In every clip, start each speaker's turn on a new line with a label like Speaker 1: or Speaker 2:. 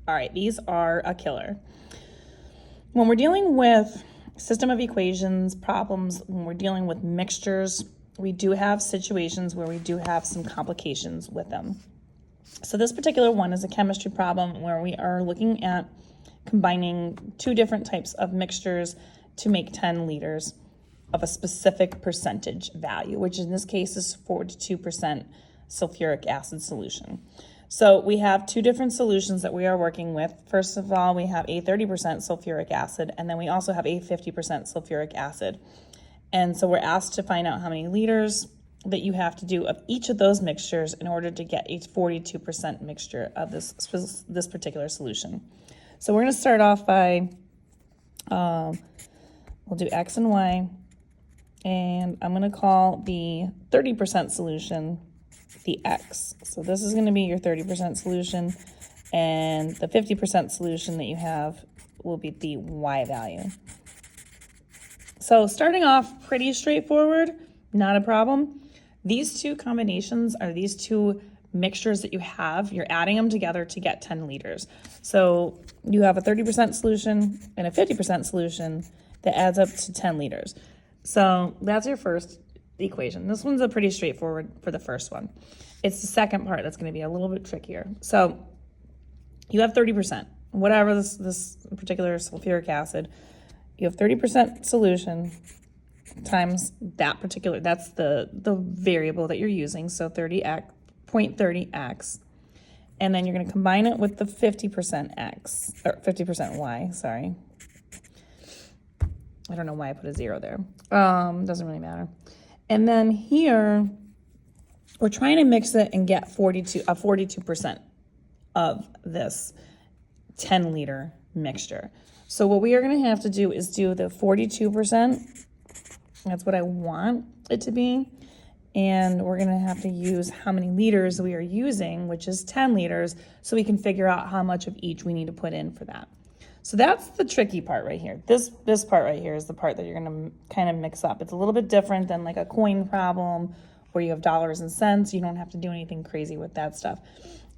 Speaker 1: All right, these are a killer. When we're dealing with system of equations problems, when we're dealing with mixtures, we do have situations where we do have some complications with them. So this particular one is a chemistry problem where we are looking at combining two different types of mixtures to make 10 liters of a specific percentage value, which in this case is 42% sulfuric acid solution. So we have two different solutions that we are working with. First of all, we have a 30% sulfuric acid, and then we also have a 50% sulfuric acid. And so we're asked to find out how many liters that you have to do of each of those mixtures in order to get a 42% mixture of this particular solution. So we're going to start off by, we'll do X and Y, and I'm going to call the 30% solution the X. So this is going to be your 30% solution, and the 50% solution that you have will be the Y value. So starting off pretty straightforward, not a problem. These two combinations are these two mixtures that you have. You're adding them together to get 10 liters. So you have a 30% solution and a 50% solution that adds up to 10 liters. So that's your first equation. This one's a pretty straightforward for the first one. It's the second part that's going to be a little bit trickier. So you have 30%, whatever this particular sulfuric acid, you have 30% solution times that particular, that's the variable that you're using, so 0.30x, and then you're going to combine it with the 50% x, or 50% y, sorry. I don't know why I put a 0 there. Doesn't really matter. And then here, we're trying to mix it and get 42% of this 10 liter mixture. So what we are going to have to do is do the 42%. That's what I want it to be. And we're going to have to use how many liters we are using, which is 10 liters, so we can figure out how much of each we need to put in for that. So that's the tricky part right here. This part right here is the part that you're going to kind of mix up. It's a little bit different than like a coin problem where you have dollars and cents. You don't have to do anything crazy with that stuff.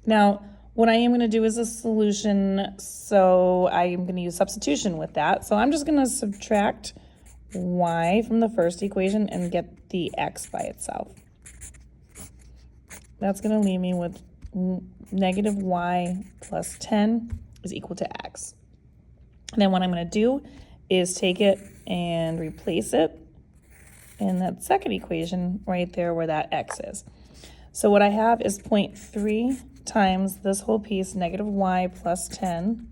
Speaker 1: Now, what I am going to do is a solution, so I am going to use substitution with that. So I'm just going to subtract y from the first equation and get the x by itself. That's going to leave me with negative y plus 10 is equal to x. And then what I'm going to do is take it and replace it in that second equation right there where that x is. So what I have is 0.3 times this whole piece, negative y plus 10.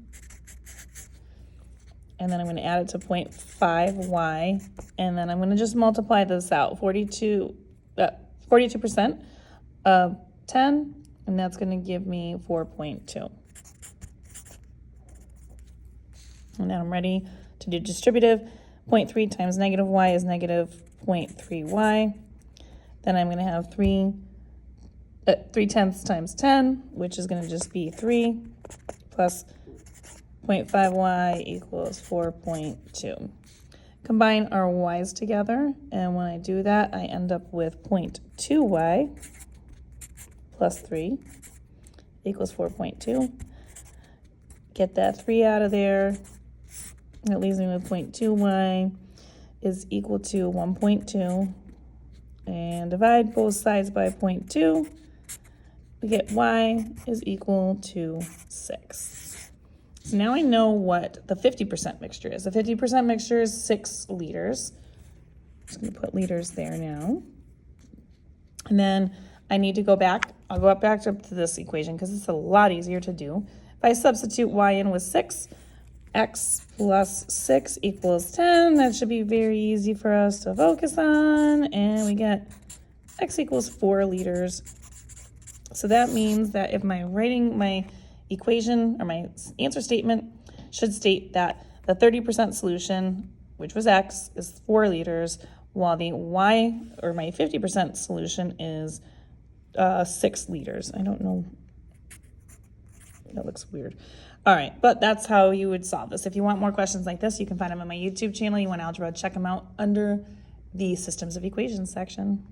Speaker 1: And then I'm going to add it to 0.5y, and then I'm going to just multiply this out, 42% of 10, and that's going to give me 4.2. And now I'm ready to do distributive. 0.3 times negative y is negative 0.3y. Then I'm going to have 3 tenths times 10, which is going to just be 3, plus 0.5y equals 4.2. Combine our y's together, and when I do that, I end up with 0.2y plus 3 equals 4.2. Get that 3 out of there. That leaves me with 0.2y is equal to 1.2. And divide both sides by 0.2. We get y is equal to 6. So now I know what the 50% mixture is. The 50% mixture is 6 liters. I'm just going to put liters there now. And then I need to go back. I'll go back up to this equation because it's a lot easier to do. If I substitute y in with 6, x plus 6 equals 10. That should be very easy for us to focus on. And we get x equals 4 liters. So that means that if my writing my equation or my answer statement should state that the 30% solution, which was x, is 4 liters, while the y, or my 50% solution, is 6 liters. I don't know. That looks weird. All right, but that's how you would solve this. If you want more questions like this, you can find them on my YouTube channel. You want algebra, check them out under the Systems of Equations section.